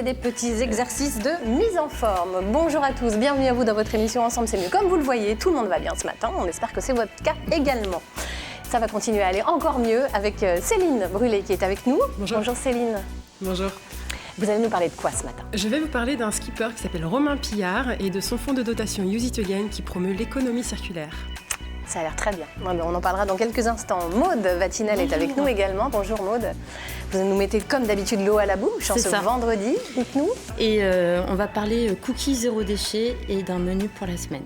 et des petits exercices de mise en forme. Bonjour à tous, bienvenue à vous dans votre émission Ensemble c'est mieux. Comme vous le voyez, tout le monde va bien ce matin, on espère que c'est votre cas également. Ça va continuer à aller encore mieux avec Céline Brulé qui est avec nous. Bonjour. Bonjour Céline. Bonjour. Vous allez nous parler de quoi ce matin? Je vais vous parler d'un skipper qui s'appelle Romain Pillard et de son fonds de dotation Use It Again qui promeut l'économie circulaire. Ça a l'air très bien. On en parlera dans quelques instants. Maude Vatinel est avec nous également. Bonjour Maude. Vous nous mettez comme d'habitude l'eau à la bouche en ce vendredi. Dites-nous. Et on va parler cookies zéro déchet et d'un menu pour la semaine.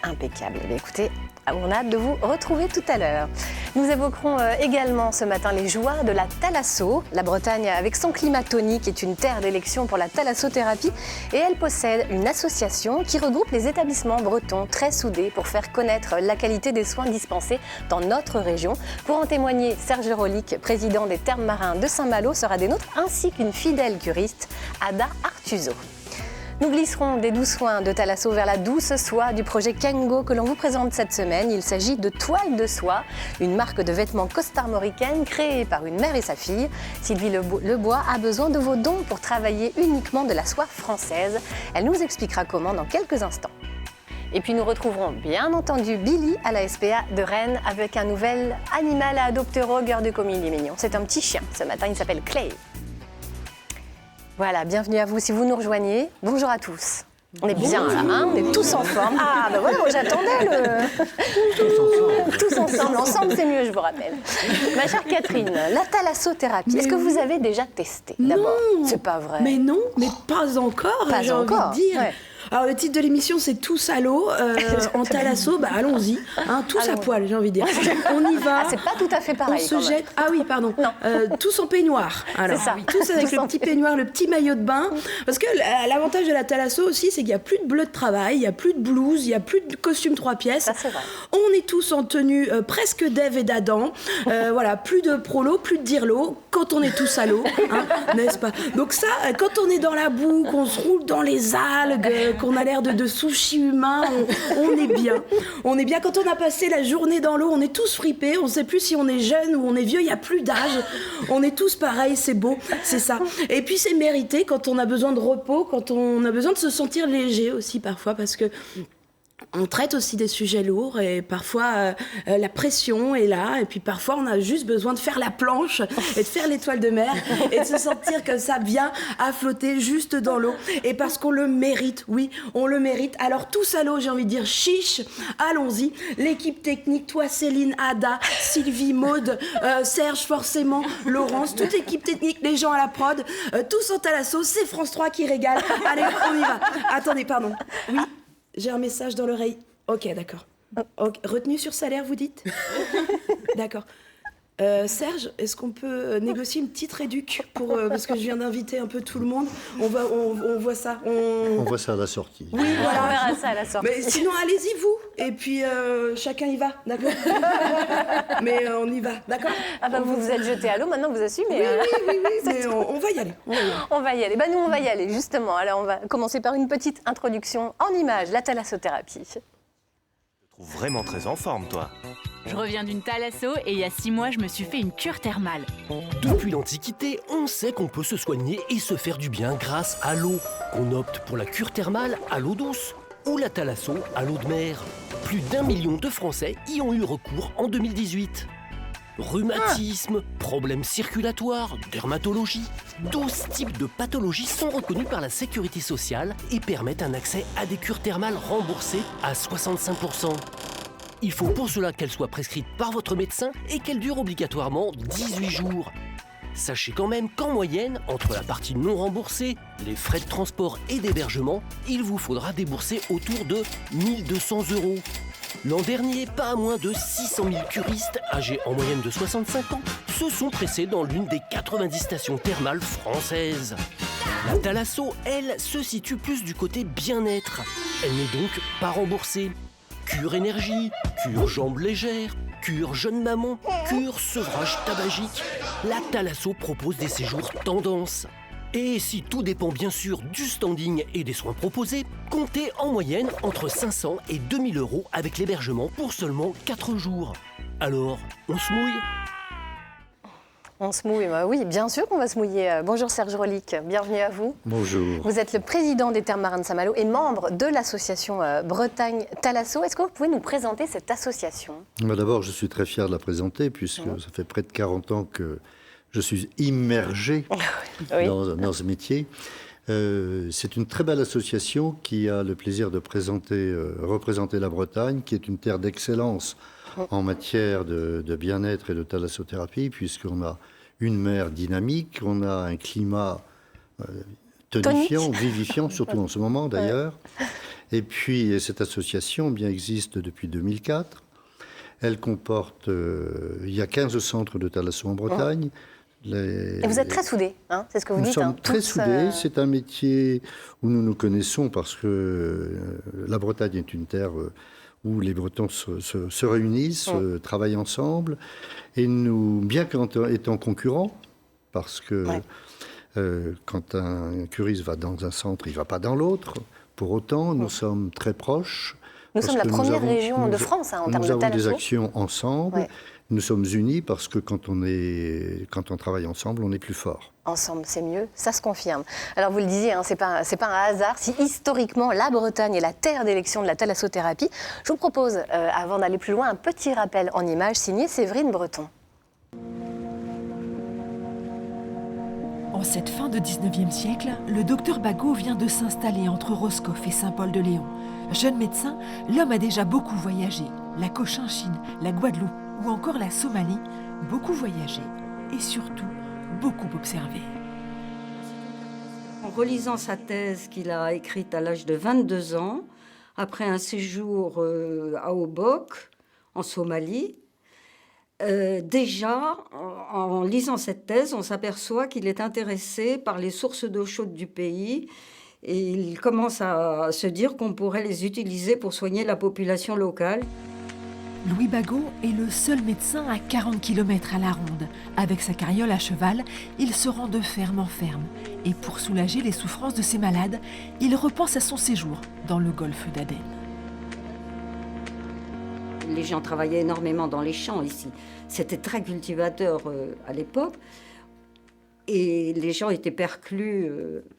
Impeccable. Eh bien, écoutez, on a hâte de vous retrouver tout à l'heure. Nous évoquerons également ce matin les joies de la thalasso. La Bretagne, avec son climat tonique, est une terre d'élection pour la thalassothérapie et elle possède une association qui regroupe les établissements bretons très soudés pour faire connaître la qualité des soins dispensés dans notre région. Pour en témoigner, Serge Rolic, président des Thermes Marins de Saint-Malo, sera des nôtres, ainsi qu'une fidèle curiste, Ada Artuso. Nous glisserons des doux soins de thalasso vers la douce soie du projet Kengo que l'on vous présente cette semaine. Il s'agit de Toile de Soie, une marque de vêtements costarmoricaine créée par une mère et sa fille. Sylvie Lebois a besoin de vos dons pour travailler uniquement de la soie française. Elle nous expliquera comment dans quelques instants. Et puis nous retrouverons bien entendu Billy à la SPA de Rennes avec un nouvel animal à adopter au cœur de commune. Il est mignon. C'est un petit chien. Ce matin, il s'appelle Clay. Voilà, bienvenue à vous si vous nous rejoignez. Bonjour à tous. On est bien là, hein, on est tous en forme. Ah, ben voilà, moi j'attendais le... Tous ensemble, ensemble c'est mieux, je vous rappelle. Ma chère Catherine, la thalassothérapie, est-ce que vous avez déjà testé d'abord? C'est pas vrai. Mais non, mais pas encore, pas j'ai encore. envie de dire. Ouais. Alors le titre de l'émission c'est Tous à l'eau, en thalasso, bah allons-y, hein, tous à poil j'ai envie de dire. On y va. Ah, c'est pas tout à fait pareil. On se jette. Ah oui, pardon. Tous en peignoir. Alors, c'est ça. Tous avec le petit peignoir, le petit maillot de bain. Parce que l'avantage de la thalasso aussi, c'est qu'il n'y a plus de bleu de travail, il n'y a plus de blouse, il n'y a plus de costume 3 pièces. Ça, c'est vrai. On est tous en tenue presque d'Ève et d'Adam. Voilà, plus de prolo, plus de dirlo, quand on est tous à l'eau, hein, n'est-ce pas? Donc ça, quand on est dans la boue, qu'on se roule dans les algues, qu'on a l'air de sushi humain, on est bien. On est bien. Quand on a passé la journée dans l'eau, on est tous fripés, on ne sait plus si on est jeune ou on est vieux, il n'y a plus d'âge. On est tous pareils, c'est beau, c'est ça. Et puis c'est mérité quand on a besoin de repos, quand on a besoin de se sentir léger aussi parfois, parce que on traite aussi des sujets lourds et parfois la pression est là et puis parfois on a juste besoin de faire la planche et de faire l'étoile de mer et de se sentir comme ça bien à flotter juste dans l'eau et parce qu'on le mérite, oui, on le mérite. Alors tous à l'eau, j'ai envie de dire chiche, allons-y. L'équipe technique, toi Céline, Ada, Sylvie, Maude, Serge forcément, Laurence, toute l'équipe technique, les gens à la prod, tous en thalasso, c'est France 3 qui régale. Allez, on y va. Attendez, pardon. Oui. J'ai un message dans l'oreille. Ok, d'accord. Okay. Retenue sur salaire, vous dites? D'accord. Serge, est-ce qu'on peut négocier une petite réduc parce que je viens d'inviter un peu tout le monde. On voit ça. On voit ça à la sortie. Oui, voilà. On verra ça à la sortie. Mais sinon, allez-y, vous. Et puis, chacun y va, d'accord? Mais on y va, d'accord? Ah bah vous êtes jeté à l'eau, maintenant vous assumez. Oui, mais on va y aller. On va y aller. Bah nous, on va y aller, justement. Alors, on va commencer par une petite introduction en images, la thalassothérapie. Je te trouve vraiment très en forme, toi. Je reviens d'une thalasso et il y a 6 mois, je me suis fait une cure thermale. Depuis l'Antiquité, on sait qu'on peut se soigner et se faire du bien grâce à l'eau. Qu'on opte pour la cure thermale à l'eau douce ou la thalasso à l'eau de mer. Plus d'1 million de Français y ont eu recours en 2018. Rhumatisme, problèmes circulatoires, dermatologie. 12 types de pathologies sont reconnus par la Sécurité sociale et permettent un accès à des cures thermales remboursées à 65%. Il faut pour cela qu'elle soit prescrite par votre médecin et qu'elle dure obligatoirement 18 jours. Sachez quand même qu'en moyenne, entre la partie non remboursée, les frais de transport et d'hébergement, il vous faudra débourser autour de 1 200 €. L'an dernier, pas moins de 600 000 curistes, âgés en moyenne de 65 ans, se sont pressés dans l'une des 90 stations thermales françaises. La thalasso, elle, se situe plus du côté bien-être. Elle n'est donc pas remboursée. Cure énergie, cure jambes légères, cure jeune maman, cure sevrage tabagique. La thalasso propose des séjours tendance. Et si tout dépend bien sûr du standing et des soins proposés, comptez en moyenne entre 500 et 2000 € avec l'hébergement pour seulement 4 jours. Alors, on se mouille ? On se mouille, oui, bien sûr qu'on va se mouiller. Bonjour Serge Rolik, bienvenue à vous. Bonjour. Vous êtes le président des Terres marins de Saint-Malo et membre de l'association Bretagne Thalasso. Est-ce que vous pouvez nous présenter cette association ? D'abord, je suis très fier de la présenter puisque ça fait près de 40 ans que je suis immergé dans ce métier. C'est une très belle association qui a le plaisir de représenter la Bretagne, qui est une terre d'excellence en matière de bien-être et de thalassothérapie, puisqu'on a une mer dynamique, on a un climat tonifiant, vivifiant, surtout en ce moment d'ailleurs. Et puis cette association existe depuis 2004. Elle comporte, il y a 15 centres de thalasso en Bretagne. Et vous êtes très soudés, hein, c'est ce que vous dites. Nous sommes très soudés. C'est un métier où nous nous connaissons parce que la Bretagne est une terre où les Bretons se réunissent, travaillent ensemble. Et nous, bien qu'étant concurrents, parce que quand un curiste va dans un centre, il ne va pas dans l'autre. Pour autant, nous sommes très proches. Nous sommes la première région de France en termes de thalasso. Nous avons des actions ensemble. Ouais. Nous sommes unis parce que quand on travaille ensemble, on est plus fort. Ensemble, c'est mieux, ça se confirme. Alors vous le disiez, hein, c'est pas un hasard si historiquement la Bretagne est la terre d'élection de la thalassothérapie. Je vous propose, avant d'aller plus loin, un petit rappel en images signé Séverine Breton. En cette fin de 19e siècle, le docteur Bagot vient de s'installer entre Roscoff et Saint-Paul-de-Léon. Jeune médecin, l'homme a déjà beaucoup voyagé. La Cochinchine, la Guadeloupe ou encore la Somalie, beaucoup voyagé et surtout beaucoup observé. En relisant sa thèse qu'il a écrite à l'âge de 22 ans, après un séjour à Obok, en Somalie, déjà, en lisant cette thèse, on s'aperçoit qu'il est intéressé par les sources d'eau chaude du pays et il commence à se dire qu'on pourrait les utiliser pour soigner la population locale. Louis Bagot est le seul médecin à 40 km à la ronde. Avec sa carriole à cheval, il se rend de ferme en ferme. Et pour soulager les souffrances de ses malades, il repense à son séjour dans le golfe d'Aden. Les gens travaillaient énormément dans les champs ici. C'était très cultivateur à l'époque. Et les gens étaient perclus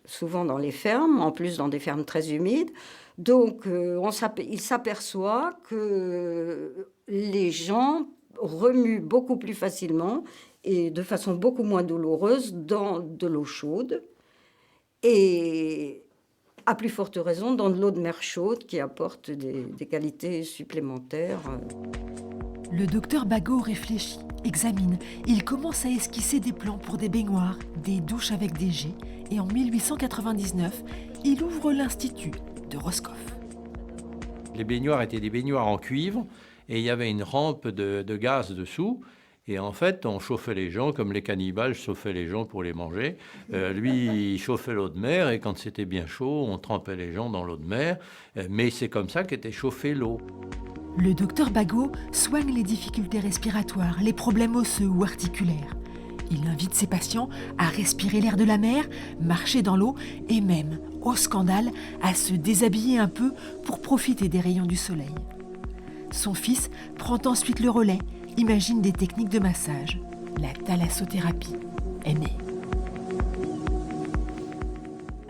souvent dans les fermes, en plus dans des fermes très humides. Donc, il s'aperçoit que les gens remuent beaucoup plus facilement et de façon beaucoup moins douloureuse dans de l'eau chaude. Et à plus forte raison dans de l'eau de mer chaude qui apporte des qualités supplémentaires. Le docteur Bagot réfléchit, examine. Il commence à esquisser des plans pour des baignoires, des douches avec des jets. Et en 1899, il ouvre l'Institut de Roscoff. Les baignoires étaient des baignoires en cuivre et il y avait une rampe de gaz dessous. Et en fait, on chauffait les gens comme les cannibales chauffaient les gens pour les manger. Lui, il chauffait l'eau de mer et quand c'était bien chaud, on trempait les gens dans l'eau de mer. Mais c'est comme ça qu'était chauffée l'eau. Le docteur Bagot soigne les difficultés respiratoires, les problèmes osseux ou articulaires. Il invite ses patients à respirer l'air de la mer, marcher dans l'eau et même, au scandale, à se déshabiller un peu pour profiter des rayons du soleil. Son fils prend ensuite le relais, imagine des techniques de massage. La thalassothérapie est née.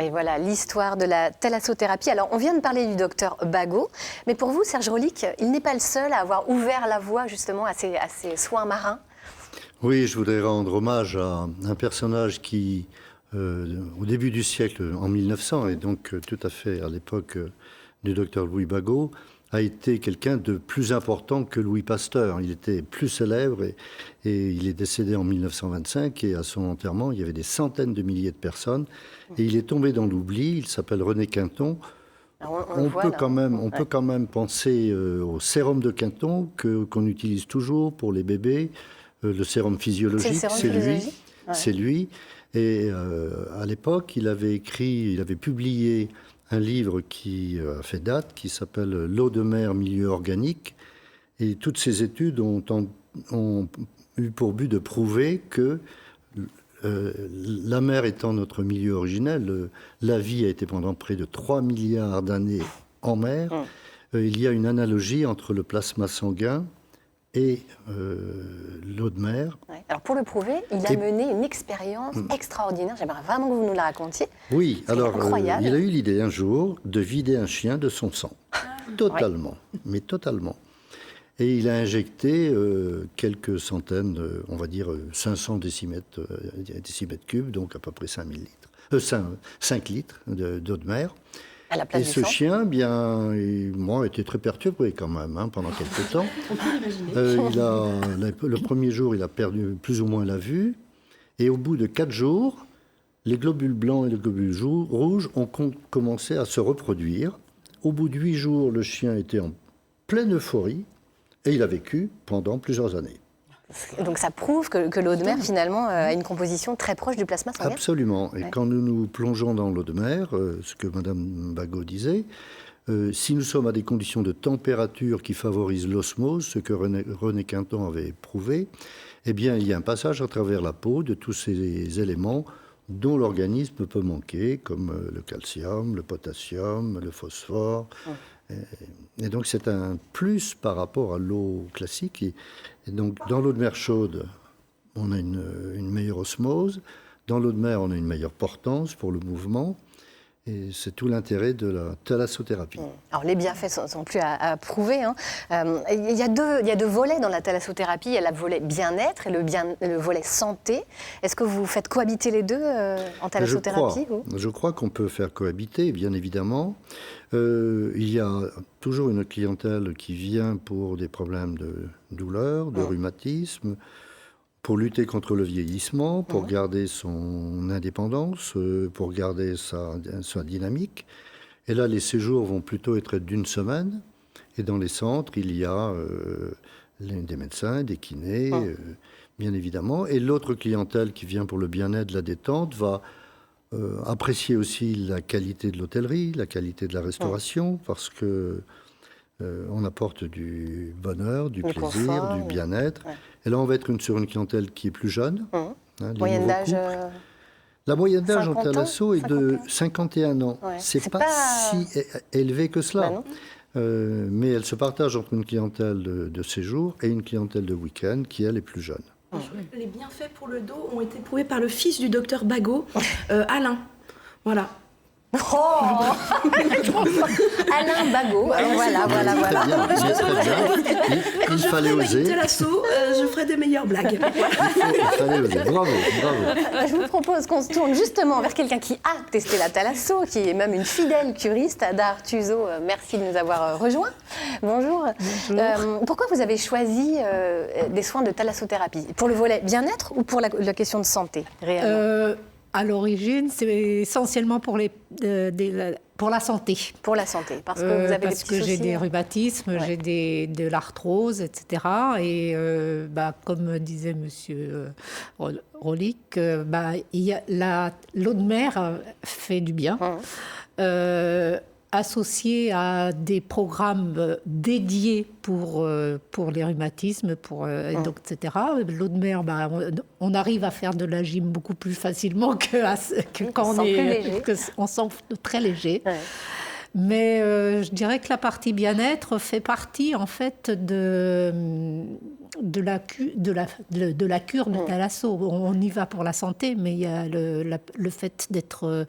Et voilà l'histoire de la thalassothérapie. Alors, on vient de parler du docteur Bagot, mais pour vous, Serge Rolik, il n'est pas le seul à avoir ouvert la voie justement à ces soins marins. Oui, je voudrais rendre hommage à un personnage qui, au début du siècle, en 1900, et donc tout à fait à l'époque du docteur Louis Bagot, a été quelqu'un de plus important que Louis Pasteur. Il était plus célèbre et il est décédé en 1925 et à son enterrement, il y avait des centaines de milliers de personnes et il est tombé dans l'oubli. Il s'appelle René Quinton. On peut quand même penser au sérum de Quinton qu'on utilise toujours pour les bébés. Le sérum physiologique, c'est lui. Et à l'époque, il avait publié un livre qui a fait date, qui s'appelle « L'eau de mer, milieu organique ». Et toutes ces études ont eu pour but de prouver que la mer étant notre milieu originel, la vie a été pendant près de 3 milliards d'années en mer. Il y a une analogie entre le plasma sanguin et l'eau de mer. Ouais. Alors pour le prouver, il a mené une expérience extraordinaire. J'aimerais vraiment que vous nous la racontiez. Oui, alors incroyable. il a eu l'idée un jour de vider un chien de son sang. Totalement, mais totalement. Et il a injecté quelques centaines, on va dire 500 décimètres cubes, donc à peu près 5 litres d'eau de mer. À la place et du ce sang. chien, bien, moi, était très perturbé quand même pendant quelques temps. On peut l'imaginer. Le premier jour, il a perdu plus ou moins la vue. Et au bout de 4 jours, les globules blancs et les globules rouges ont commencé à se reproduire. Au bout de 8 jours, le chien était en pleine euphorie. Et il a vécu pendant plusieurs années. Donc ça prouve que l'eau de mer, finalement, a une composition très proche du plasma sanguin. Absolument. Et quand nous nous plongeons dans l'eau de mer, ce que Mme Bagot disait, si nous sommes à des conditions de température qui favorisent l'osmose, ce que René Quinton avait prouvé, eh bien, il y a un passage à travers la peau de tous ces éléments dont l'organisme peut manquer, comme le calcium, le potassium, le phosphore. Et donc c'est un plus par rapport à l'eau classique. Et donc dans l'eau de mer chaude, on a une meilleure osmose. Dans l'eau de mer, on a une meilleure portance pour le mouvement. Et c'est tout l'intérêt de la thalassothérapie. Alors les bienfaits sont plus à prouver. Hein. Il y a deux volets dans la thalassothérapie. Il y a le volet bien-être et le volet santé. Est-ce que vous faites cohabiter les deux en thalassothérapie? Je crois qu'on peut faire cohabiter, bien évidemment. Il y a toujours une clientèle qui vient pour des problèmes de douleur, de rhumatisme, pour lutter contre le vieillissement, pour garder son indépendance, pour garder sa dynamique. Et là, les séjours vont plutôt être d'une semaine. Et dans les centres, il y a des médecins, des kinés, bien évidemment. Et l'autre clientèle qui vient pour le bien-être, la détente, va apprécier aussi la qualité de l'hôtellerie, la qualité de la restauration, parce que on apporte du bonheur, du plaisir, confort, du bien-être. Et là, on va être sur une clientèle qui est plus jeune. Moyenne d'âge La moyenne d'âge en thalasso est de 51 ans. Ouais. C'est pas si élevé que cela. Mais elle se partage entre une clientèle de séjour et une clientèle de week-end qui, elle, est plus jeune. Les bienfaits pour le dos ont été prouvés par le fils du docteur Bagot, Alain. Voilà. Oh Alain Bagot. Voilà. Très bien. Il fallait oser. Thalasso, je ferai des meilleures blagues. Il fallait oser. Bravo. Je vous propose qu'on se tourne justement vers quelqu'un qui a testé la thalasso, qui est même une fidèle curiste, Ada Artuso. Merci de nous avoir rejoints. Bonjour. Pourquoi vous avez choisi des soins de thalassothérapie? Pour le volet bien-être ou pour la question de santé réellement? À l'origine, c'est essentiellement pour la santé. Pour la santé, parce que vous avez des petits soucis. Parce que j'ai des rhumatismes, j'ai de l'arthrose, etc. Et comme disait Monsieur Rolic, l'eau de mer fait du bien. Associé à des programmes dédiés pour les rhumatismes, etc. L'eau de mer, on arrive à faire de la gym beaucoup plus facilement que quand on sent très léger. Ouais. Mais je dirais que la partie bien-être fait partie en fait de la cure de thalasso. On y va pour la santé, mais il y a le fait d'être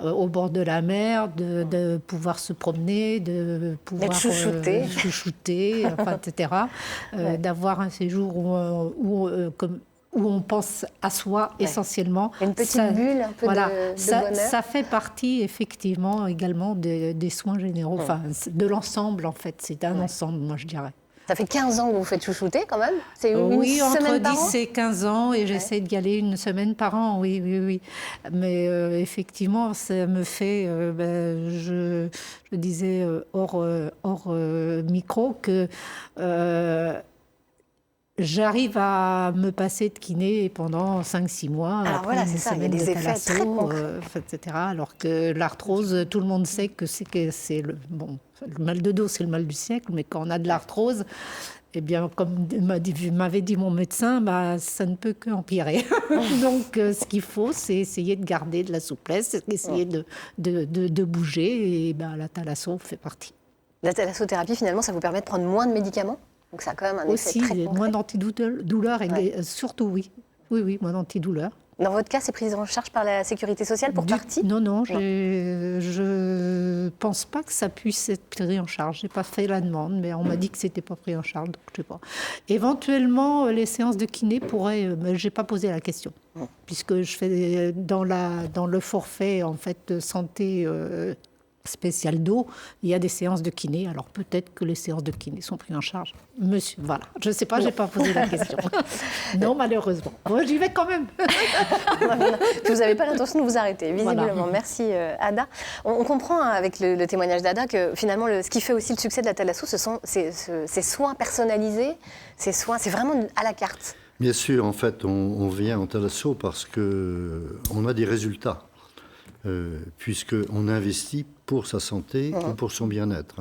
au bord de la mer, de pouvoir se promener, de pouvoir chouchouter, etc. D'avoir un séjour où on pense à soi essentiellement. Une petite bulle, un peu de bonheur. Ça fait partie effectivement également des soins généraux, de l'ensemble en fait. C'est un ensemble, moi je dirais. Ça fait 15 ans que vous faites chouchouter quand même? C'est oui, entre 10 et 15 ans et j'essaie d'y aller une semaine par an, oui. Mais effectivement, ça me fait, je disais hors micro que j'arrive à me passer de kiné pendant 5-6 mois. Alors voilà, c'est ça, il y a des effets très concrets. Etc. Alors que l'arthrose, tout le monde sait que c'est le mal de dos, c'est le mal du siècle, mais quand on a de l'arthrose, eh bien, comme m'avait dit mon médecin, ça ne peut qu'empirer. Donc, ce qu'il faut, c'est essayer de garder de la souplesse, essayer de bouger, et la thalasso fait partie. La thalassothérapie, finalement, ça vous permet de prendre moins de médicaments? Donc ça a quand même un Aussi, effet très concret. moins d'antidouleur, et surtout oui. Oui, moins d'antidouleur. Dans votre cas, c'est pris en charge par la sécurité sociale pour partie? Non, je pense pas que ça puisse être pris en charge. J'ai pas fait la demande, mais on m'a dit que c'était pas pris en charge, donc je sais pas. Éventuellement, les séances de kiné pourraient, mais j'ai pas posé la question, puisque je fais dans le forfait en fait de santé spécial dos, il y a des séances de kiné. Alors peut-être que les séances de kiné sont prises en charge. Monsieur, voilà, je sais pas, j'ai pas posé la question. Non, malheureusement. Moi, j'y vais quand même. Vous n'avez pas l'intention de vous arrêter, visiblement. Voilà. Merci Ada. On comprend avec le témoignage d'Ada que finalement, ce qui fait aussi le succès de la Thalasso, ce sont ces soins personnalisés, c'est vraiment à la carte. Bien sûr, en fait, on vient en Thalasso parce qu'on a des résultats. Puisqu'on investit pour sa santé ou pour son bien-être.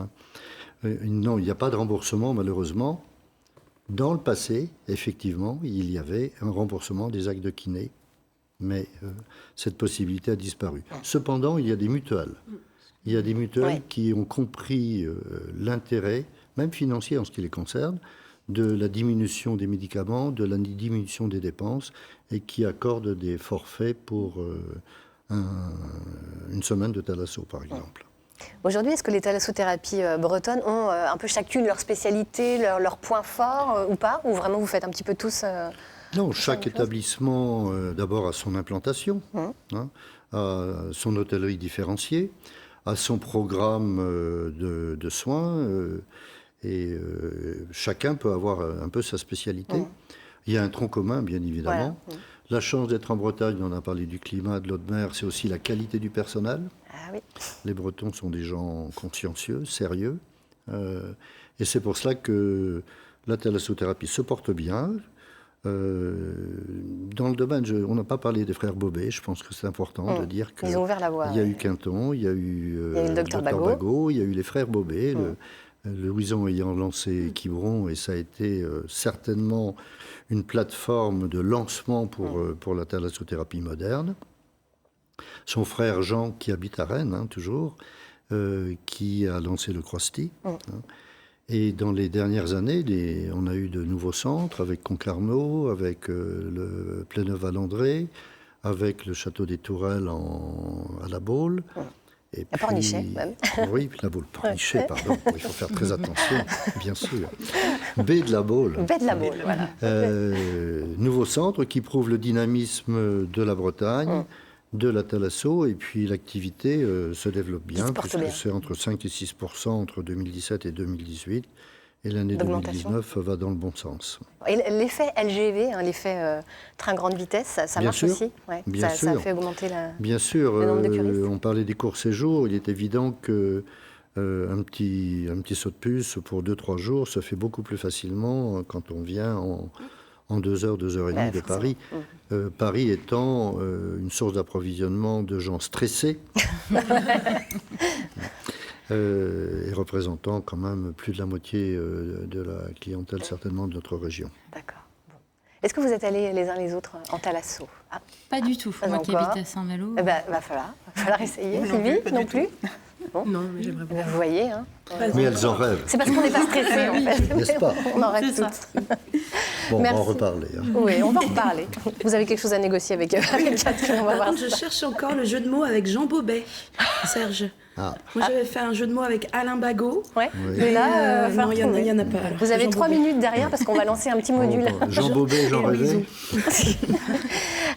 Non, il n'y a pas de remboursement, malheureusement. Dans le passé, effectivement, il y avait un remboursement des actes de kiné, mais cette possibilité a disparu. Cependant, il y a des mutuelles. Il y a des mutuelles qui ont compris l'intérêt, même financier en ce qui les concerne, de la diminution des médicaments, de la diminution des dépenses, et qui accordent des forfaits pour une semaine de thalasso, par exemple. Aujourd'hui, est-ce que les thalassothérapies bretonnes ont un peu chacune leur spécialité, leur point fort ou pas? Ou vraiment vous faites un petit peu tous Non, chaque établissement, d'abord, a son implantation, a son hôtellerie différenciée, a son programme de soins, et chacun peut avoir un peu sa spécialité. Il y a un tronc commun, bien évidemment. Voilà. La chance d'être en Bretagne, on a parlé du climat, de l'eau de mer, c'est aussi la qualité du personnel. Ah oui. Les Bretons sont des gens consciencieux, sérieux. Et c'est pour cela que la thalassothérapie se porte bien. Dans le domaine, on n'a pas parlé des frères Bobet, je pense que c'est important de dire qu'il Ils ont ouvert la voie. Il y a eu Quinton, il y a eu le docteur Bagot, il y a eu les frères Bobet, Louison ayant lancé Quiberon, et ça a été certainement une plateforme de lancement pour la thalassothérapie moderne. Son frère Jean, qui habite à Rennes, toujours, qui a lancé le CrossTi. Et dans les dernières années, on a eu de nouveaux centres avec Concarneau, avec le Pléneuve-Valandré, avec le Château des Tourelles à La Baule. Et à Pornichet, même. Oui, la Baule, Pornichet, pardon. Il faut faire très attention, bien sûr. Baie de la Baule. Baie de la Baule, voilà. Nouveau centre qui prouve le dynamisme de la Bretagne, de la thalasso, et puis l'activité se développe bien, puisque c'est entre 5 et 6% entre 2017 et 2018. Et l'année 2019 va dans le bon sens. Et l'effet LGV, l'effet train grande vitesse, ça marche sûr, aussi bien sûr. Ça fait augmenter bien sûr, le nombre de curistes. On parlait des courts séjours. Il est évident que un petit saut de puce pour 2-3 jours se fait beaucoup plus facilement quand on vient en 2 heures, 2 heures et demie de Paris. Paris étant une source d'approvisionnement de gens stressés. Et représentant quand même plus de la moitié de la clientèle certainement de notre région. D'accord. Bon. Est-ce que vous êtes allés les uns les autres en thalasso? Pas du tout. Moi qui habite à Saint-Malo. Eh ben, va falloir essayer. Sylvie, non plus. Bon. Non, mais j'aimerais bien. Vous voyez, mais elles en rêvent. C'est parce qu'on n'est pas stressé, en fait. N'est-ce pas? On en rêve toutes. Bon, merci. On va en reparler. Oui, on va en reparler. Vous avez quelque chose à négocier avec Catherine, on va voir. Je cherche encore le jeu de mots avec Jean Bobet, Serge. Moi, j'avais fait un jeu de mots avec Alain Bagot. Ouais. Oui. Mais là, non, il n'y en a pas. Alors. Vous avez Jean 3 Bobet. minutes derrière parce qu'on va lancer un petit module. Jean Bobet, Jean Rêvé.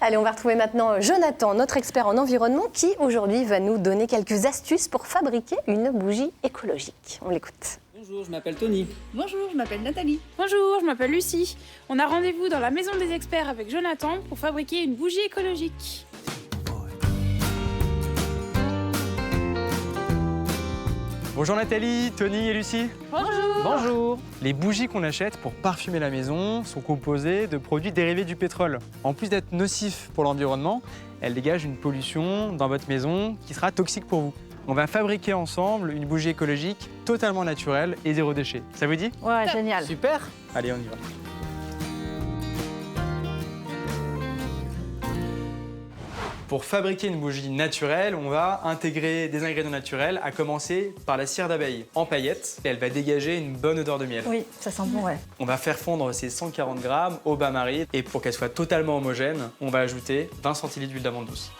Allez, on va retrouver maintenant Jonathan, notre expert en environnement, qui aujourd'hui va nous donner quelques astuces pour fabriquer une bougie écologique. On l'écoute. Bonjour, je m'appelle Tony. Bonjour, je m'appelle Nathalie. Bonjour, je m'appelle Lucie. On a rendez-vous dans la maison des experts avec Jonathan pour fabriquer une bougie écologique. Bonjour Nathalie, Tony et Lucie. Bonjour. Bonjour. Les bougies qu'on achète pour parfumer la maison sont composées de produits dérivés du pétrole. En plus d'être nocifs pour l'environnement, elles dégagent une pollution dans votre maison qui sera toxique pour vous. On va fabriquer ensemble une bougie écologique totalement naturelle et zéro déchet. Ça vous dit? Ouais, génial. Super. Allez, on y va. Pour fabriquer une bougie naturelle, on va intégrer des ingrédients naturels, à commencer par la cire d'abeille en paillettes. Et elle va dégager une bonne odeur de miel. Oui, ça sent bon, ouais. On va faire fondre ces 140 grammes au bain-marie. Et pour qu'elle soit totalement homogène, on va ajouter 20 centilitres d'huile d'amande douce.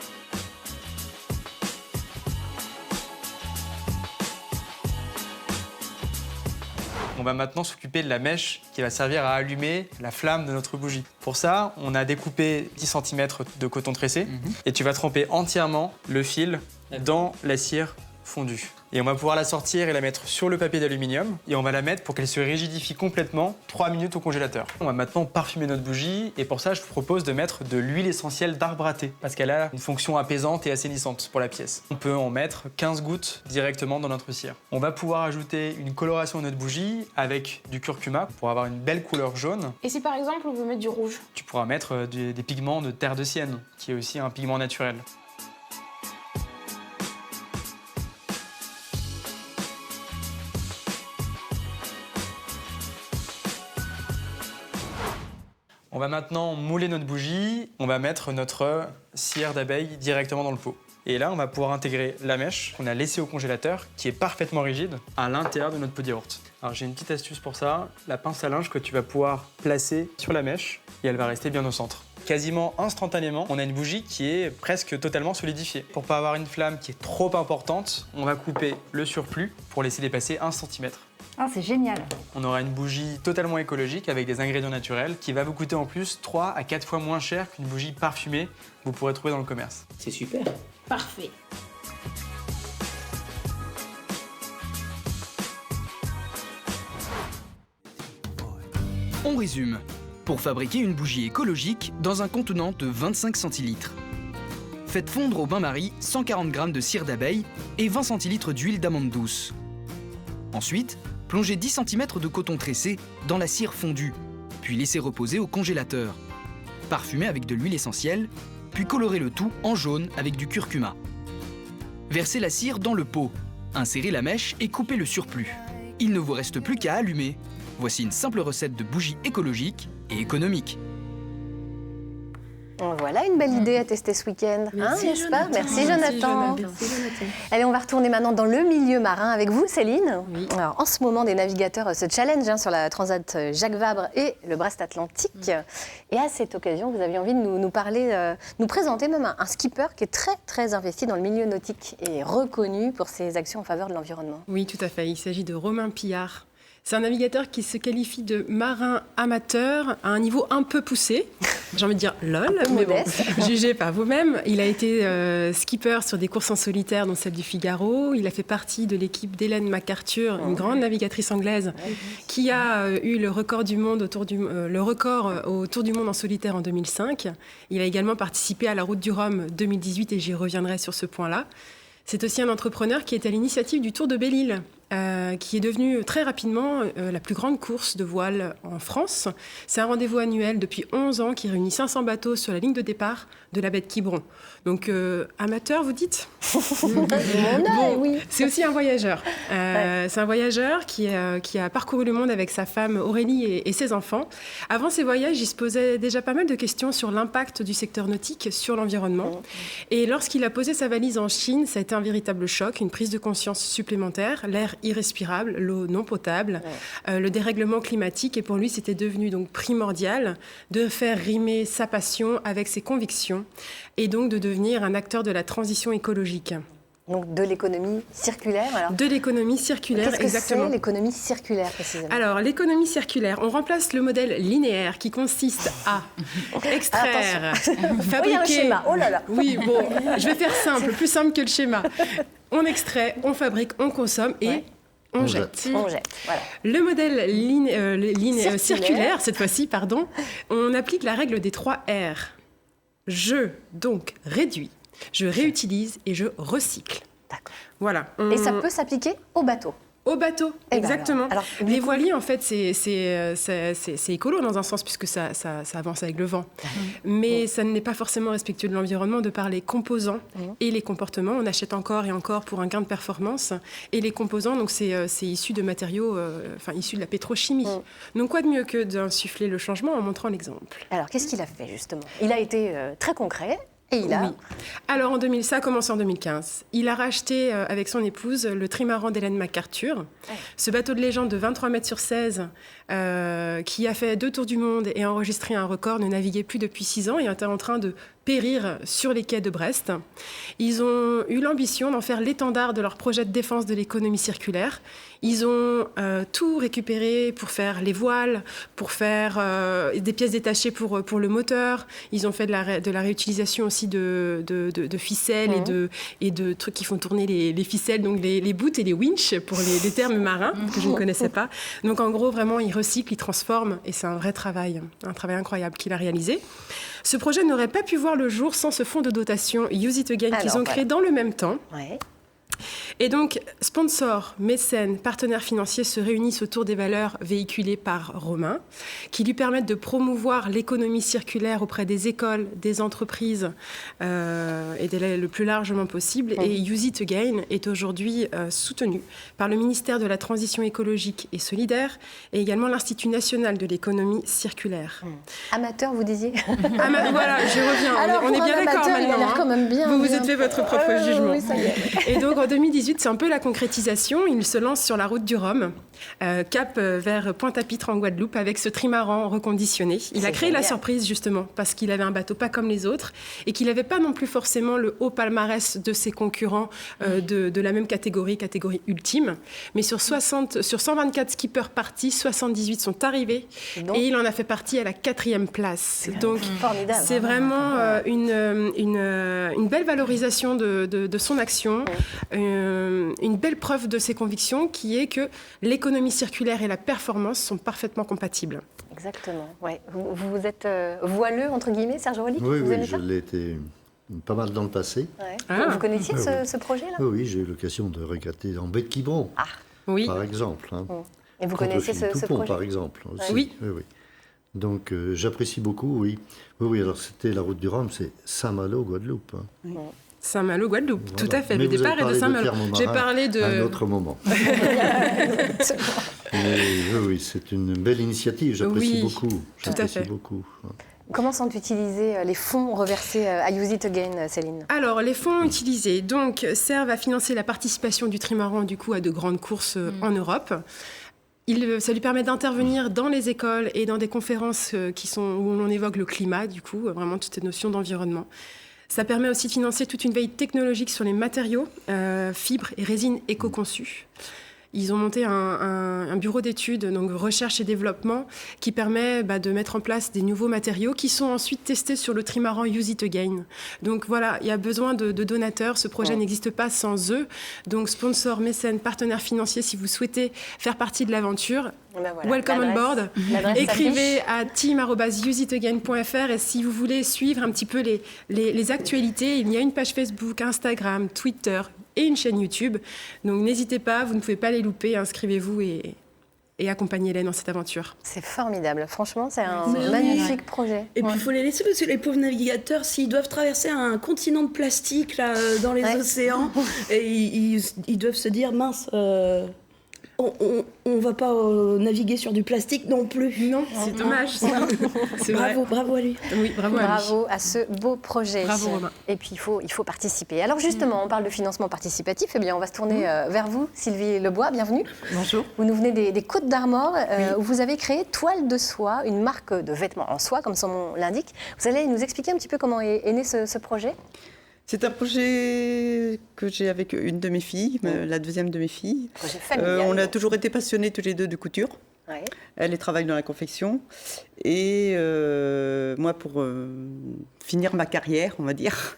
On va maintenant s'occuper de la mèche qui va servir à allumer la flamme de notre bougie. Pour ça, on a découpé 10 cm de coton tressé et tu vas tremper entièrement le fil dans la cire fondue. Et on va pouvoir la sortir et la mettre sur le papier d'aluminium et on va la mettre pour qu'elle se rigidifie complètement 3 minutes au congélateur. On va maintenant parfumer notre bougie et pour ça, je vous propose de mettre de l'huile essentielle d'arbre à thé parce qu'elle a une fonction apaisante et assainissante pour la pièce. On peut en mettre 15 gouttes directement dans notre cire. On va pouvoir ajouter une coloration à notre bougie avec du curcuma pour avoir une belle couleur jaune. Et si par exemple on veut mettre du rouge? Tu pourras mettre des pigments de terre de sienne, qui est aussi un pigment naturel. On va maintenant mouler notre bougie, on va mettre notre cire d'abeille directement dans le pot. Et là, on va pouvoir intégrer la mèche qu'on a laissée au congélateur, qui est parfaitement rigide, à l'intérieur de notre pot d'yaourt. Alors j'ai une petite astuce pour ça, la pince à linge que tu vas pouvoir placer sur la mèche et elle va rester bien au centre. Quasiment instantanément, on a une bougie qui est presque totalement solidifiée. Pour pas avoir une flamme qui est trop importante, on va couper le surplus pour laisser dépasser 1 cm. Ah, c'est génial. On aura une bougie totalement écologique avec des ingrédients naturels qui va vous coûter en plus 3 à 4 fois moins cher qu'une bougie parfumée que vous pourrez trouver dans le commerce. C'est super. Parfait. On résume. Pour fabriquer une bougie écologique dans un contenant de 25 centilitres. Faites fondre au bain-marie 140 g de cire d'abeille et 20 centilitres d'huile d'amande douce. Ensuite, plongez 10 cm de coton tressé dans la cire fondue, puis laissez reposer au congélateur. Parfumez avec de l'huile essentielle, puis colorez le tout en jaune avec du curcuma. Versez la cire dans le pot, insérez la mèche et coupez le surplus. Il ne vous reste plus qu'à allumer. Voici une simple recette de bougie écologique et économique. Voilà une belle idée à tester ce week-end, n'est-ce pas? Merci Jonathan. Allez, on va retourner maintenant dans le milieu marin avec vous, Céline. Oui. Alors, en ce moment, des navigateurs se challengent sur la Transat Jacques Vabre et le Brest Atlantique. Et à cette occasion, vous aviez envie de nous parler, nous présenter même un skipper qui est très, très investi dans le milieu nautique et reconnu pour ses actions en faveur de l'environnement. Oui, tout à fait. Il s'agit de Romain Pillard. C'est un navigateur qui se qualifie de marin amateur à un niveau un peu poussé. J'ai envie de dire lol, mais bon, jugez par vous-même. Il a été skipper sur des courses en solitaire, dont celle du Figaro. Il a fait partie de l'équipe d'Hélène MacArthur, une grande navigatrice anglaise, qui a eu le record du monde autour du monde en solitaire en 2005. Il a également participé à la Route du Rhum 2018 et j'y reviendrai sur ce point-là. C'est aussi un entrepreneur qui est à l'initiative du Tour de Belle-Île, qui est devenu très rapidement la plus grande course de voile en France. C'est un rendez-vous annuel depuis 11 ans qui réunit 500 bateaux sur la ligne de départ de la baie de Quiberon. Donc, amateur, vous dites? Oui. C'est aussi un voyageur. C'est un voyageur qui a parcouru le monde avec sa femme Aurélie et ses enfants. Avant ses voyages, il se posait déjà pas mal de questions sur l'impact du secteur nautique sur l'environnement. Et lorsqu'il a posé sa valise en Chine, ça a été un véritable choc, une prise de conscience supplémentaire. L'air irrespirable, l'eau non potable, le dérèglement climatique. Et pour lui, c'était devenu donc primordial de faire rimer sa passion avec ses convictions et donc de devenir un acteur de la transition écologique. Donc de l'économie circulaire alors. De l'économie circulaire, exactement. Qu'est-ce que c'est l'économie circulaire précisément? Alors l'économie circulaire, on remplace le modèle linéaire qui consiste à extraire, fabriquer... Oui, un schéma, oh là là. Oui, bon, je vais faire simple, plus simple que le schéma. On extrait, on fabrique, on consomme et on jette. On jette, voilà. Le modèle circulaire, cette fois-ci, pardon, on applique la règle des 3 R. Je, donc, réduis, je réutilise et je recycle. D'accord. Voilà. Et ça peut s'appliquer au bateau? Au bateau, exactement. Alors, les voiliers, en fait, c'est écolo dans un sens, puisque ça avance avec le vent. Mais ça n'est pas forcément respectueux de l'environnement de par les composants et les comportements. On achète encore et encore pour un gain de performance. Et les composants, donc c'est issu de matériaux, issus de la pétrochimie. Donc quoi de mieux que d'insuffler le changement en montrant l'exemple? Alors, qu'est-ce qu'il a fait, justement? Il a été très concret. Et il a... Oui. Alors, ça a commencé en 2015. Il a racheté avec son épouse le trimaran d'Hélène MacArthur. Ce bateau de légende de 23 mètres sur 16 qui a fait 2 tours du monde et a enregistré un record, ne naviguait plus depuis 6 ans et était en train de périr sur les quais de Brest. Ils ont eu l'ambition d'en faire l'étendard de leur projet de défense de l'économie circulaire. Ils ont tout récupéré pour faire les voiles, pour faire des pièces détachées pour le moteur. Ils ont fait de la réutilisation aussi de ficelles et de trucs qui font tourner les ficelles, donc les boots et les winches pour les termes marins que je ne connaissais pas. Donc en gros, vraiment, ils recyclent, ils transforment et c'est un vrai travail, un travail incroyable qu'il a réalisé. Ce projet n'aurait pas pu voir le jour sans ce fonds de dotation Use It Again qu'ils ont créé dans le même temps. Ouais. Et donc, sponsors, mécènes, partenaires financiers se réunissent autour des valeurs véhiculées par Romain, qui lui permettent de promouvoir l'économie circulaire auprès des écoles, des entreprises et le plus largement possible. Et Use It Again est aujourd'hui soutenu par le ministère de la Transition écologique et solidaire et également l'Institut national de l'économie circulaire. Amateur, vous disiez Voilà, je reviens. Alors, on est bien d'accord maintenant. Il a l'air quand même bien. Vous vous êtes fait votre propre jugement. Oui, ça y est. Et donc, en 2018, c'est un peu la concrétisation. Il se lance sur la route du Rhum, cap vers Pointe-à-Pitre en Guadeloupe, avec ce trimaran reconditionné. Il a créé la surprise, justement, parce qu'il avait un bateau pas comme les autres et qu'il n'avait pas non plus forcément le haut palmarès de ses concurrents de la même catégorie ultime. Mais sur 124 skippers partis, 78 sont arrivés et il en a fait partie à la 4e place. Donc, c'est vraiment une belle valorisation de son action. Une belle preuve de ses convictions qui est que l'économie circulaire et la performance sont parfaitement compatibles. Exactement. Ouais. Vous êtes voileux, entre guillemets, Serge Rolik? Oui, je l'ai été pas mal dans le passé. Ouais. Vous connaissiez ce projet-là? Oui, j'ai eu l'occasion de regatter en baie de Quiberon, par exemple. Hein. Et vous connaissez ce projet? par exemple. Aussi. Oui. Donc, j'apprécie beaucoup, oui, alors c'était la route du Rhum, c'est Saint-Malo, Guadeloupe. Hein. Saint-Malo, Guadeloupe, Voilà. tout à fait. Mais le départ est de Saint-Malo. J'ai parlé de... À un autre moment. Oui, c'est une belle initiative, j'apprécie beaucoup. Tout à fait. Beaucoup. Comment sont utilisés les fonds reversés à Use It Again, Céline? Alors, les fonds utilisés servent à financer la participation du trimaran à de grandes courses en Europe. Ça lui permet d'intervenir dans les écoles et dans des conférences où on évoque le climat, vraiment toutes ces notions d'environnement. Ça permet aussi de financer toute une veille technologique sur les matériaux, fibres et résines éco-conçues. Ils ont monté un bureau d'études, donc recherche et développement, qui permet de mettre en place des nouveaux matériaux qui sont ensuite testés sur le trimaran Use It Again. Donc voilà, il y a besoin de donateurs. Ce projet n'existe pas sans eux. Donc sponsors, mécènes, partenaires financiers, si vous souhaitez faire partie de l'aventure, welcome on board. Écrivez à team@useitagain.fr et si vous voulez suivre un petit peu les actualités, il y a une page Facebook, Instagram, Twitter et une chaîne YouTube. Donc n'hésitez pas, vous ne pouvez pas les louper, inscrivez-vous et accompagnez Hélène dans cette aventure. C'est formidable, franchement, c'est un magnifique projet. Et puis il faut les laisser parce que les pauvres navigateurs, s'ils doivent traverser un continent de plastique là, dans les océans, et ils doivent se dire, mince... On va pas naviguer sur du plastique non plus. Non, c'est dommage. C'est bravo à lui. Oui, bravo à ce beau projet. Bravo Romain. Et puis il faut participer. Alors justement, on parle de financement participatif. Eh bien, on va se tourner vers vous, Sylvie Lebois. Bienvenue. Bonjour. Vous nous venez des Côtes d'Armor, où vous avez créé Toile de Soie, une marque de vêtements en soie, comme son nom l'indique. Vous allez nous expliquer un petit peu comment est né ce projet? C'est un projet que j'ai avec une de mes filles, la deuxième de mes filles. Projet familial. On a toujours été passionnés tous les deux de couture. Ouais. Elle travaille dans la confection. Et moi, pour finir ma carrière, on va dire,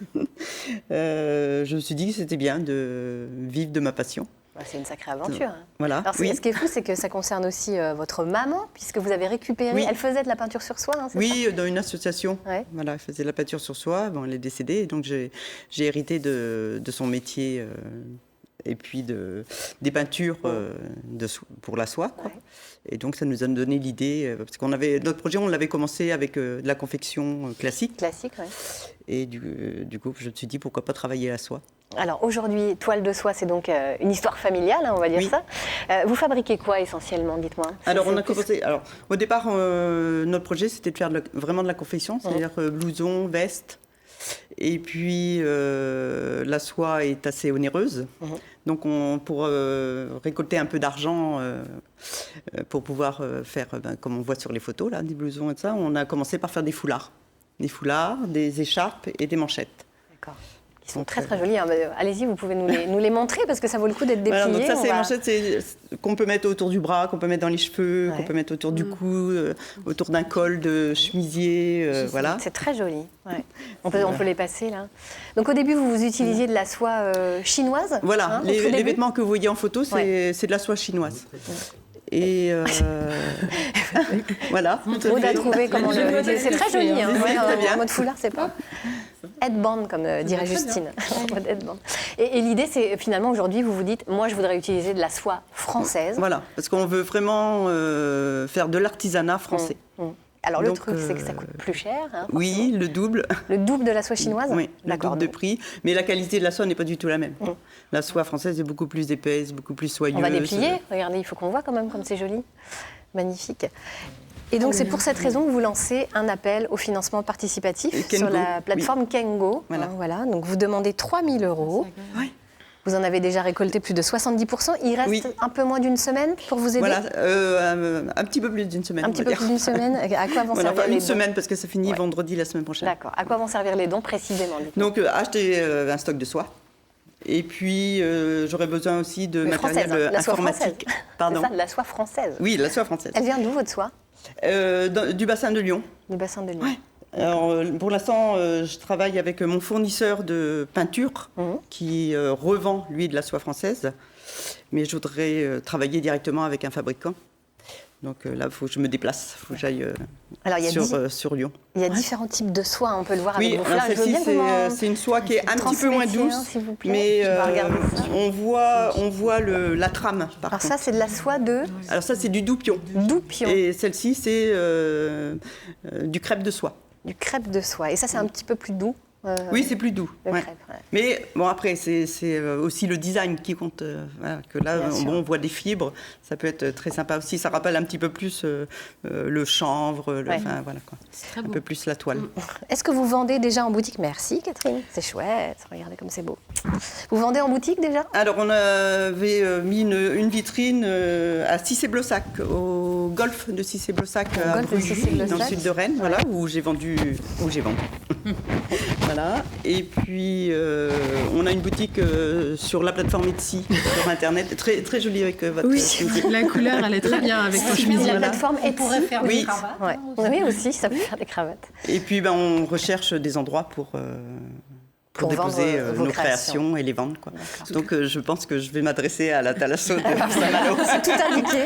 je me suis dit que c'était bien de vivre de ma passion. C'est une sacrée aventure. Voilà. Alors, ce qui est fou, c'est que ça concerne aussi votre maman, puisque vous avez récupéré... Oui. Elle faisait de la peinture sur soie, c'est ça? Dans une association. Ouais. Voilà, elle faisait de la peinture sur soie. Bon, elle est décédée, et donc j'ai hérité de son métier et puis des peintures pour la soie, quoi. Ouais. Et donc ça nous a donné l'idée, parce qu'on avait notre projet, on l'avait commencé avec de la confection classique. Classique, oui. Et du coup, je me suis dit pourquoi pas travailler la soie. Alors aujourd'hui, Toile de Soie, c'est donc une histoire familiale, on va dire ça. Vous fabriquez quoi essentiellement, dites-moi? Alors on a commencé. Alors au départ, notre projet c'était de faire vraiment de la confection, c'est-à-dire blouson, veste. Et puis, la soie est assez onéreuse. Donc, pour récolter un peu d'argent, pour pouvoir faire, comme on voit sur les photos, là, des blousons et ça, on a commencé par faire des foulards. Des foulards, des écharpes et des manchettes. D'accord. Ils sont très très jolis. Hein. Allez-y, vous pouvez nous les montrer parce que ça vaut le coup d'être dépliés. Voilà, donc ça, c'est les manchettes qu'on peut mettre autour du bras, qu'on peut mettre dans les cheveux, qu'on peut mettre autour du cou, autour d'un col de chemisier. Voilà. C'est très joli. Ouais. On peut les passer là. Donc au début, vous utilisiez de la soie chinoise. Voilà, les vêtements que vous voyez en photo, c'est de la soie chinoise. Et voilà. Maud a trouvé comment le. C'est très joli. Hein. En mode foulard, c'est pas. Headband, comme dirait Justine. Et l'idée, c'est finalement aujourd'hui, vous vous dites, moi, je voudrais utiliser de la soie française. Voilà, parce qu'on veut vraiment faire de l'artisanat français. Alors le truc, c'est que ça coûte plus cher. Hein, oui, le double. Le double de la soie chinoise. Oui, le double de prix. Mais la qualité de la soie n'est pas du tout la même. La soie française est beaucoup plus épaisse, beaucoup plus soyeuse. On va déplier. Regardez, il faut qu'on voit quand même comme c'est joli. Magnifique. Et donc, c'est pour cette raison que vous lancez un appel au financement participatif sur la plateforme Kengo. Voilà. Donc, vous demandez 3 000 €. Oui. Vous en avez déjà récolté plus de 70%. Il reste un peu moins d'une semaine pour vous aider. Voilà, un petit peu plus d'une semaine. Un petit peu plus d'une semaine. À quoi vont servir les dons ? Une semaine, parce que ça finit vendredi la semaine prochaine. D'accord. À quoi vont servir les dons précisément ? Donc, acheter un stock de soie. Et puis, j'aurais besoin aussi de matériel informatique. Pardon. C'est ça, de la soie française. Oui, la soie française. Elle vient d'où, votre soie ? Du bassin de Lyon. Du bassin de Lyon. Ouais. Alors, pour l'instant, je travaille avec mon fournisseur de peinture qui revend, lui, de la soie française. Mais je voudrais travailler directement avec un fabricant. Donc là, il faut que je me déplace, il faut que j'aille sur Lyon. Il y a différents types de soie, on peut le voir avec vos fleurs. Celle-ci, c'est une soie qui est un petit peu moins douce, mais on voit la trame. Alors ça, c'est de la soie de... Alors ça, c'est du doupion. Doupion. Et celle-ci, c'est du crêpe de soie. Du crêpe de soie. Et ça, c'est un petit peu plus doux. Oui, c'est plus doux. Crêpe, Mais bon, après, c'est aussi le design qui compte. Que là, on voit des fibres. Ça peut être très sympa aussi. Ça rappelle un petit peu plus le chanvre, voilà, quoi. Un peu plus la toile. Est-ce que vous vendez déjà en boutique ? Merci, Catherine. C'est chouette. Regardez comme c'est beau. Vous vendez en boutique déjà ? Alors, on avait mis une vitrine à Cissé-Blossac, au golfe de Cissé-Blossac, à Brugy, dans le sud de Rennes, voilà, où j'ai vendu. Voilà. Et puis, on a une boutique sur la plateforme Etsy, sur Internet, très, très jolie avec votre chemisier. La couleur, elle est très bien avec votre chemisier. La plateforme Etsy pourrait faire des cravates. Oui, aussi, ça peut faire des cravates. Et puis, on recherche des endroits pour déposer nos créations et les vendre. Quoi. Donc je pense que je vais m'adresser à la Thalasso de Saint-Malo. C'est tout indiqué.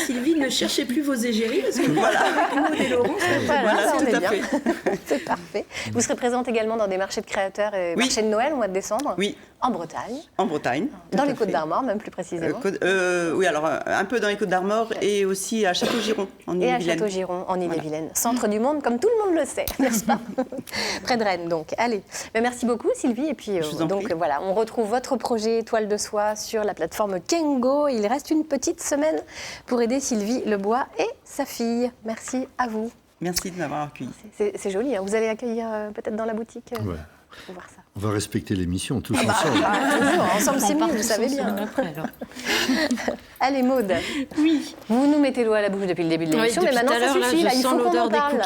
Sylvie, ne cherchez plus vos égéries, parce que voilà. Maud et Laurent, voilà, tout à fait. C'est parfait. Vous serez présente également dans des marchés de créateurs et marchés de Noël au mois de décembre. Oui. En Bretagne. En Bretagne. Dans les Côtes-d'Armor, même plus précisément. Oui, alors un peu dans les Côtes-d'Armor et aussi à Château-Giron, en Ille-et-Vilaine. Et à Château-Giron, en Ille-et-Vilaine. Centre du monde, comme tout le monde le sait, n'est-ce pas ? Près de Rennes, donc. Allez. Mais merci beaucoup, Sylvie. Et puis, donc voilà, on retrouve votre projet Toile de soie sur la plateforme Kengo. Il reste une petite semaine pour aider Sylvie Lebois et sa fille. Merci à vous. Merci de m'avoir accueilli. C'est joli, hein. Vous allez accueillir peut-être dans la boutique pour voir ça. On va respecter l'émission tous ensemble. Toujours, ensemble c'est mieux, vous savez bien. Allez Maud, oui. Vous nous mettez l'eau à la bouche depuis le début de l'émission, mais maintenant ça suffit, là, il faut qu'on en parle.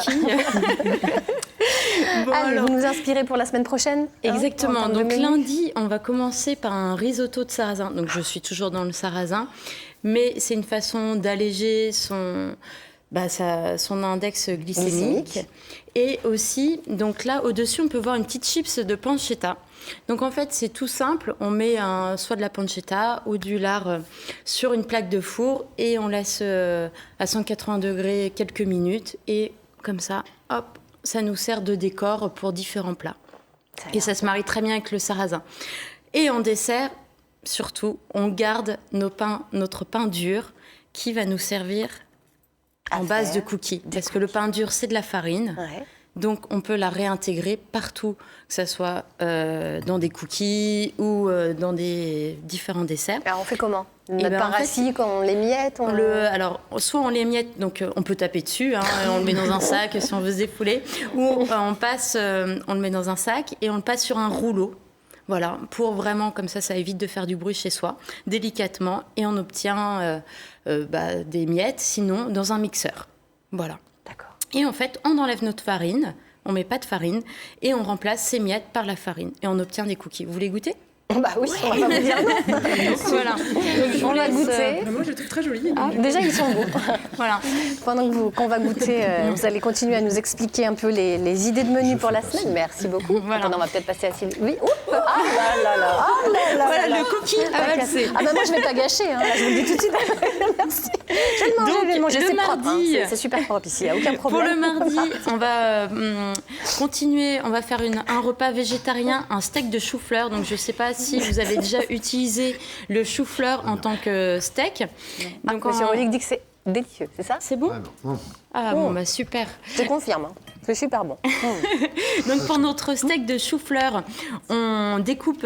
Allez, vous nous inspirez pour la semaine prochaine. Exactement, donc lundi, on va commencer par un risotto de sarrasin. Donc je suis toujours dans le sarrasin, mais c'est une façon d'alléger son index glycémique. Et aussi, donc là, au-dessus, on peut voir une petite chips de pancetta. Donc en fait, c'est tout simple. On met soit de la pancetta ou du lard sur une plaque de four et on laisse à 180 degrés quelques minutes. Et comme ça, hop, ça nous sert de décor pour différents plats. Et ça se marie très bien avec le sarrasin. Et en dessert, surtout, on garde notre pain dur qui va nous servir en base de cookies. Parce que le pain dur, c'est de la farine. Ouais. Donc, on peut la réintégrer partout, que ce soit dans des cookies ou dans des différents desserts. Alors, on fait comment? Notre paracis, quand on les miette Alors, soit on les miette, donc on peut taper dessus, on le met dans un sac si on veut se défouler, ou on le met dans un sac et on le passe sur un rouleau. Voilà, pour vraiment, comme ça évite de faire du bruit chez soi, délicatement, et on obtient des miettes, sinon dans un mixeur. Voilà. D'accord. Et en fait, on enlève notre farine, on met pas de farine, et on remplace ces miettes par la farine, et on obtient des cookies. Vous voulez goûter? Bah oui, on va pas vous dire non. Voilà. On va goûter. Moi, je les trouve très jolis. Déjà, ils sont beaux. Voilà. Pendant qu'on va goûter, vous allez continuer à nous expliquer un peu les idées de menu pour la semaine. Merci beaucoup. Voilà. Attends, on va peut-être passer à Sylvie. Oui. Ah là là là. Ah là là. Voilà le cookie à valser. Ah bah moi, je vais pas gâcher. Je vous le dis tout de suite. Merci. Je vais le manger. Le C'est mardi, propre, c'est super propre ici. Il n'y a aucun problème. Pour le mardi, on va continuer. On va faire un repas végétarien, un steak de chou-fleur. Donc, je sais pas si vous avez déjà utilisé le chou-fleur en tant que steak. Donc, Monsieur Rollic dit que c'est délicieux, c'est ça? C'est bon? Ah bon, bah super. Je confirme, c'est super bon. Donc pour notre steak de chou-fleur, on découpe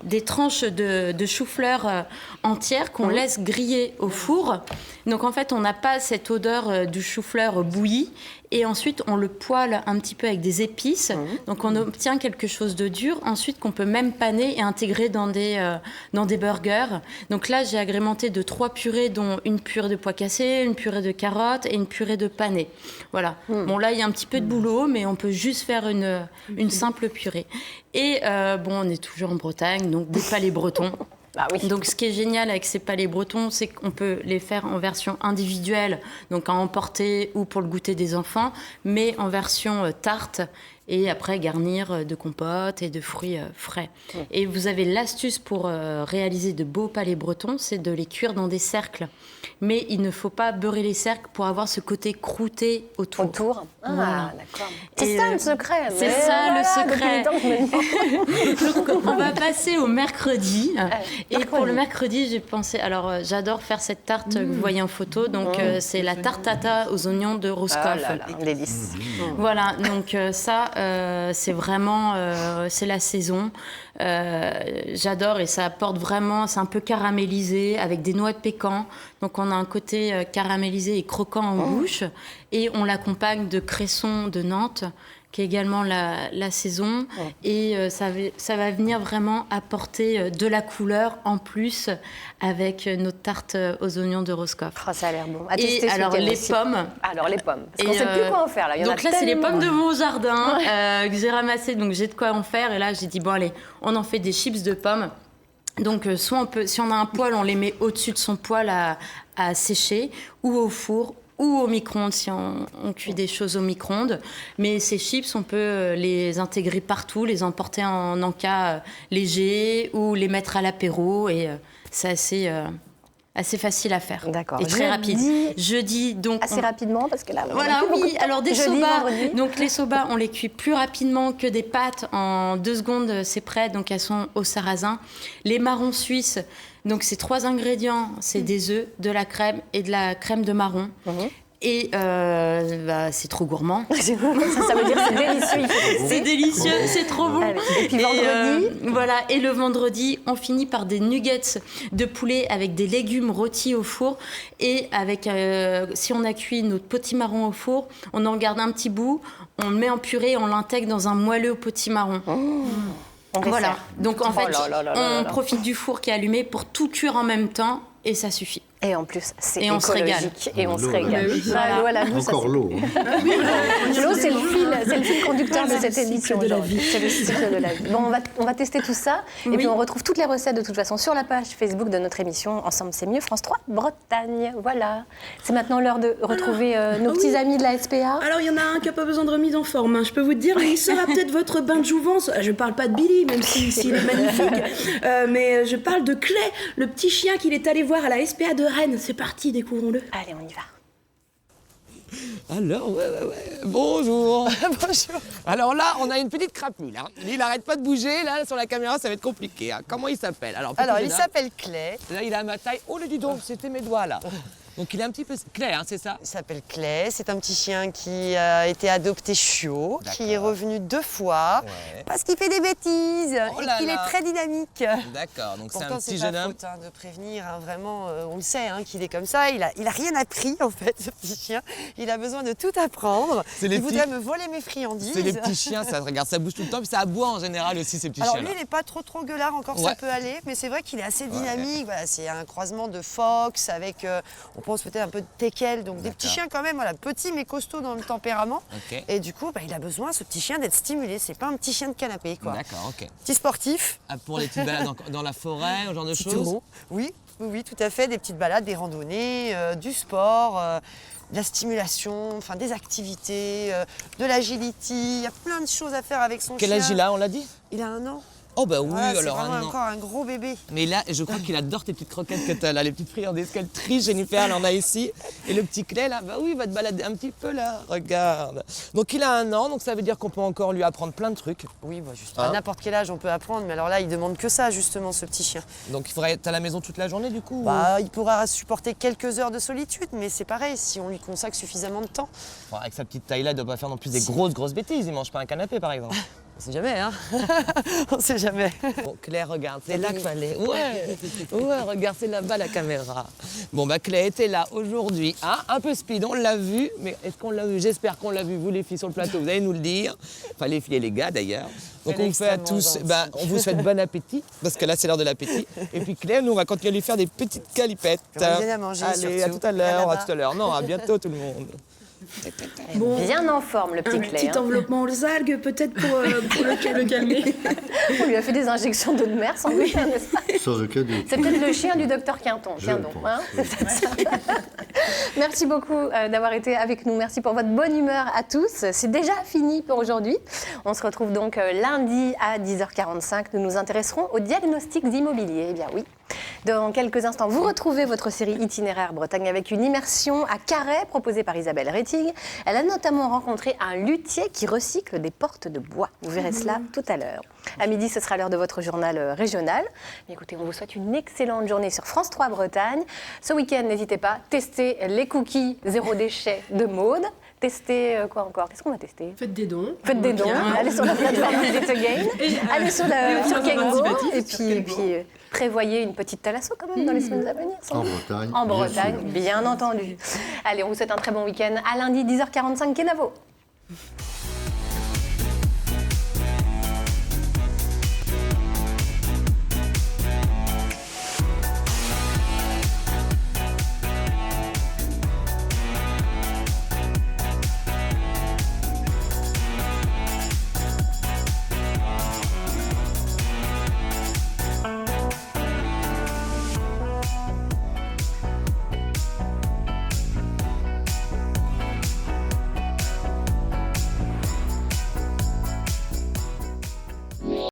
des tranches de chou-fleur entières qu'on laisse griller au four. Donc en fait, on n'a pas cette odeur du chou-fleur bouilli. Et ensuite, on le poêle un petit peu avec des épices. Donc on obtient quelque chose de dur. Ensuite, qu'on peut même paner et intégrer dans des burgers. Donc là, j'ai agrémenté de 3 purées, dont une purée de pois cassés, une purée de carottes et une purée de panais. Voilà. Bon, là, il y a un petit peu de boulot, mais on peut juste faire une simple purée. Et on est toujours en Bretagne, donc des palais bretons. Bah oui. Donc, ce qui est génial avec ces palais bretons, c'est qu'on peut les faire en version individuelle, donc à emporter ou pour le goûter des enfants, mais en version tarte et après garnir de compote et de fruits frais. Et vous avez l'astuce pour réaliser de beaux palais bretons, c'est de les cuire dans des cercles. Mais il ne faut pas beurrer les cercles pour avoir ce côté croûté autour. Ah, voilà. D'accord. C'est ça le secret. C'est ça le secret. Donc, on va passer au mercredi. Et pour le mercredi, j'ai pensé... Alors, j'adore faire cette tarte que vous voyez en photo. Donc, c'est la tarte tata aux oignons de Roscoff. Ah là là, un délice. Voilà, donc ça, c'est vraiment... c'est la saison. J'adore et ça apporte vraiment... C'est un peu caramélisé avec des noix de pécan. Donc, on a un côté caramélisé et croquant en bouche. Et on l'accompagne de cresson de Nantes, qui est également la saison. Et ça va venir vraiment apporter de la couleur en plus avec notre tarte aux ognons de Roscoff. Oh, ça a l'air bon. Et alors, les pommes. Alors, les pommes. Parce qu'on ne sait plus quoi en faire. Là. Donc là, c'est les pommes de mon jardin que j'ai ramassées. Donc, j'ai de quoi en faire. Et là, j'ai dit, bon, allez, on en fait des chips de pommes. Donc, soit on peut, si on a un poêle, on les met au-dessus de son poêle à sécher, ou au four, ou au micro-ondes si on cuit des choses au micro-ondes. Mais ces chips, on peut les intégrer partout, les emporter en encas léger, ou les mettre à l'apéro. Et c'est assez facile à faire. D'accord. Et très rapide. Jeudi, donc... Assez rapidement, parce que là... Voilà, oui. Alors, des soba. Donc, les soba, on les cuit plus rapidement que des pâtes. En 2 secondes, c'est prêt. Donc, elles sont au sarrasin. Les marrons suisses, donc, c'est 3 ingrédients. C'est des œufs, de la crème et de la crème de marron. Et c'est trop gourmand. Ça veut dire c'est délicieux. C'est délicieux, c'est trop bon. Et puis vendredi. Voilà, et le vendredi, on finit par des nuggets de poulet avec des légumes rôtis au four. Et avec, si on a cuit notre potimarron au four, on en garde un petit bout, on le met en purée et on l'intègre dans un moelleux potimarron. Voilà, donc en fait, on profite du four qui est allumé pour tout cuire en même temps et ça suffit. Et en plus, c'est on se régale. Et on se régale. Voilà, encore l'eau. L'eau, c'est le fil conducteur de cette émission. C'est le cycle de la vie. Bon, on va tester tout ça. Et puis, on retrouve toutes les recettes, de toute façon, sur la page Facebook de notre émission Ensemble, c'est mieux, France 3, Bretagne. Voilà. C'est maintenant l'heure de retrouver nos petits amis de la SPA. Alors, il y en a un qui n'a pas besoin de remise en forme. Je peux vous dire, il sera peut-être votre bain de jouvence. Je ne parle pas de Billy, même s'il est magnifique. Mais je parle de Clay, le petit chien qu'il est allé voir à la SPA de Rennes. C'est parti, découvrons-le. Allez, on y va. Alors, bonjour. Bonjour. Alors là, on a une petite crapule. Il n'arrête pas de bouger. Là, sur la caméra, ça va être compliqué. Comment il s'appelle? Alors, il s'appelle Clay. Là, il a ma taille. Oh, le dis donc, c'était mes doigts, là. Donc il est un petit peu... Claire, hein, c'est ça? Il s'appelle Clay, c'est un petit chien qui a été adopté chiot, qui est revenu 2 fois, parce qu'il fait des bêtises et qu'il est très dynamique. D'accord, donc c'est un Pourtant, petit jeune homme. c'est pas faute de prévenir, hein, vraiment, on le sait qu'il est comme ça, il a rien appris en fait, ce petit chien. Il a besoin de tout apprendre, il voudrait me voler mes friandises. C'est les petits chiens, ça, regarde, ça bouge tout le temps, puis ça aboie en général aussi, ces petits chiens. Alors lui, il n'est pas trop gueulard, encore ça peut aller, mais c'est vrai qu'il est assez dynamique. Voilà, c'est un croisement de fox avec, on pense peut-être un peu de teckel, donc des petits chiens quand même, voilà, petits mais costauds dans le tempérament. Et du coup, il a besoin, ce petit chien, d'être stimulé. C'est pas un petit chien de canapé, quoi. D'accord, ok. Petit sportif. Ah, pour les petites balades dans la forêt, ce genre de choses. Oui, tout à fait. Des petites balades, des randonnées, du sport. De la stimulation, enfin des activités, de l'agility. Il y a plein de choses à faire avec son chien. Quel âge il a, on l'a dit? Il a 1 an. Oh bah oui, voilà, alors c'est vraiment encore un gros bébé. Mais là, je crois qu'il adore tes petites croquettes que tu as là, les petites friandises qu'elle triche. Jennifer, elle en a ici. Et le petit Clay, là, bah oui, il va te balader un petit peu là, regarde. Donc il a 1 an, donc ça veut dire qu'on peut encore lui apprendre plein de trucs. Oui, juste à n'importe quel âge on peut apprendre, mais alors là, il demande que ça, justement, ce petit chien. Donc il faudrait être à la maison toute la journée, du coup? Il pourra supporter quelques heures de solitude, mais c'est pareil, si on lui consacre suffisamment de temps. Bon, avec sa petite taille-là, il ne doit pas faire non plus des grosses bêtises. Il mange pas un canapé, par exemple. On sait jamais, hein. On sait jamais. Bon, Claire, regarde, c'est là qu'il fallait. Ouais, regarde, c'est là-bas la caméra. Bon, Claire était là aujourd'hui, hein, un peu speed, on l'a vu, mais est-ce qu'on l'a vu? J'espère qu'on l'a vu, vous les filles sur le plateau, vous allez nous le dire. Enfin, les filles et les gars d'ailleurs. Donc on fait à tous, on vous souhaite bon appétit, parce que là c'est l'heure de l'appétit. Et puis Claire, nous on va continuer à lui faire des petites calipettes. Bien à manger, allez, surtout. à tout à l'heure, non, à bientôt tout le monde. Bon, bien en forme, le petit Clay. Un petit enveloppement aux algues, peut-être pour le calmer. On lui a fait des injections d'eau de mer sans doute, n'est-ce pas? Sans le cadeau. C'est peut-être le chien du docteur Quinton. Tiens donc, c'est peut-être ça. Merci beaucoup d'avoir été avec nous. Merci pour votre bonne humeur à tous. C'est déjà fini pour aujourd'hui. On se retrouve donc lundi à 10h45. Nous nous intéresserons aux diagnostics immobiliers. Eh bien oui. Dans quelques instants, vous retrouvez votre série Itinéraire Bretagne avec une immersion à Carhaix proposée par Isabelle Rettig. Elle a notamment rencontré un luthier qui recycle des portes de bois. Vous verrez cela tout à l'heure. À midi, ce sera l'heure de votre journal régional. Mais écoutez, on vous souhaite une excellente journée sur France 3 Bretagne. Ce week-end, n'hésitez pas, testez les cookies zéro déchet de Maude. Tester quoi encore? Qu'est-ce qu'on va tester? Faites des dons. Faites des dons. Allez sur la plateforme It Again. Allez sur Kengo. Et puis prévoyez une petite thalasso quand même dans les semaines à venir. En Bretagne. En Bretagne, bien entendu. Allez, on vous souhaite un très bon week-end. À lundi, 10h45, Kenavo.